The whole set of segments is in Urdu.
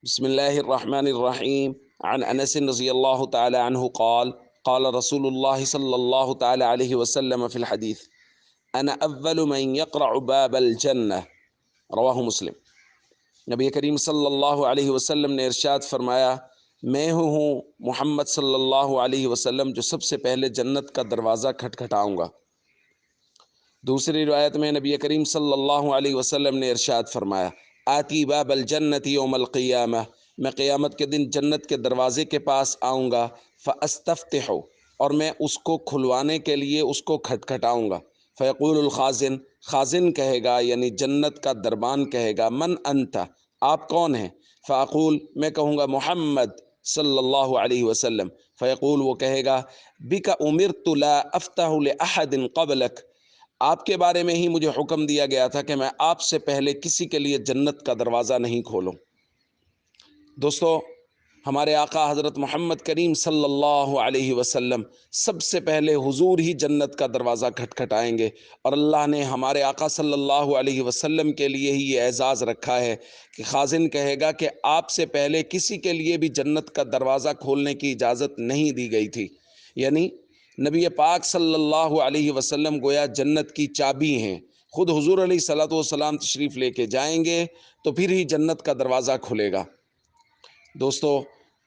بسم الله الرحمن الرحيم. عن أنس رضي الله تعالى عنه قال قال رسول الله صلى الله تعالى عليه وسلم في الحديث: أنا أول من يقرع باب الجنة. رواہ مسلم۔ نبی کریم صلی اللہ علیہ وسلم نے ارشاد فرمایا، میں ہوں محمد صلی اللہ علیہ وسلم جو سب سے پہلے جنت کا دروازہ کھٹکھٹاؤں گا۔ دوسری روایت میں نبی کریم صلی اللہ علیہ وسلم نے ارشاد فرمایا، آتی باب الجنت یوم القیامہ، میں قیامت کے دن جنت کے دروازے کے پاس آؤں گا، فاستفتح، اور میں اس کو کھلوانے کے لیے اس کو کھٹکھٹاؤں گا، فیقول الخازن، خازن کہے گا یعنی جنت کا دربان کہے گا، من انت، آپ کون ہیں؟ فاقول، میں کہوں گا محمد صلی اللہ علیہ وسلم، فیقول، وہ کہے گا، بک امرت لا افتح لاحد قبلک، آپ کے بارے میں ہی مجھے حکم دیا گیا تھا کہ میں آپ سے پہلے کسی کے لیے جنت کا دروازہ نہیں کھولوں۔ دوستو، ہمارے آقا حضرت محمد کریم صلی اللہ علیہ وسلم سب سے پہلے حضور ہی جنت کا دروازہ کھٹکھٹائیں گے، اور اللہ نے ہمارے آقا صلی اللہ علیہ وسلم کے لیے ہی یہ اعزاز رکھا ہے کہ خازن کہے گا کہ آپ سے پہلے کسی کے لیے بھی جنت کا دروازہ کھولنے کی اجازت نہیں دی گئی تھی، یعنی نبی پاک صلی اللہ علیہ وسلم گویا جنت کی چابی ہیں، خود حضور علیہ الصلوۃ والسلام تشریف لے کے جائیں گے تو پھر ہی جنت کا دروازہ کھلے گا۔ دوستو،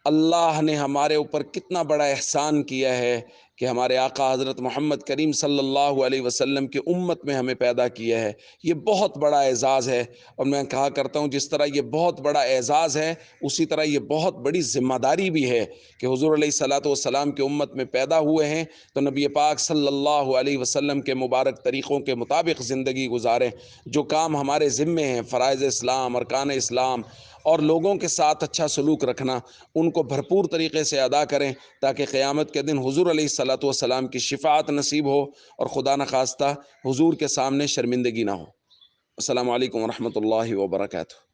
اللہ نے ہمارے اوپر کتنا بڑا احسان کیا ہے کہ ہمارے آقا حضرت محمد کریم صلی اللہ علیہ وسلم کی امت میں ہمیں پیدا کیا ہے۔ یہ بہت بڑا اعزاز ہے، اور میں کہا کرتا ہوں جس طرح یہ بہت بڑا اعزاز ہے اسی طرح یہ بہت بڑی ذمہ داری بھی ہے کہ حضور علیہ الصلوۃ والسلام کی امت میں پیدا ہوئے ہیں تو نبی پاک صلی اللہ علیہ وسلم کے مبارک طریقوں کے مطابق زندگی گزاریں۔ جو کام ہمارے ذمے ہیں، فرائض اسلام، ارکان اسلام اور لوگوں کے ساتھ اچھا سلوک رکھنا، ان کو بھرپور طریقے سے ادا کریں تاکہ قیامت کے دن حضور علیہ الصلوۃ والسلام کی شفاعت نصیب ہو اور خدا نخواستہ حضور کے سامنے شرمندگی نہ ہو۔ السلام علیکم ورحمۃ اللہ وبرکاتہ۔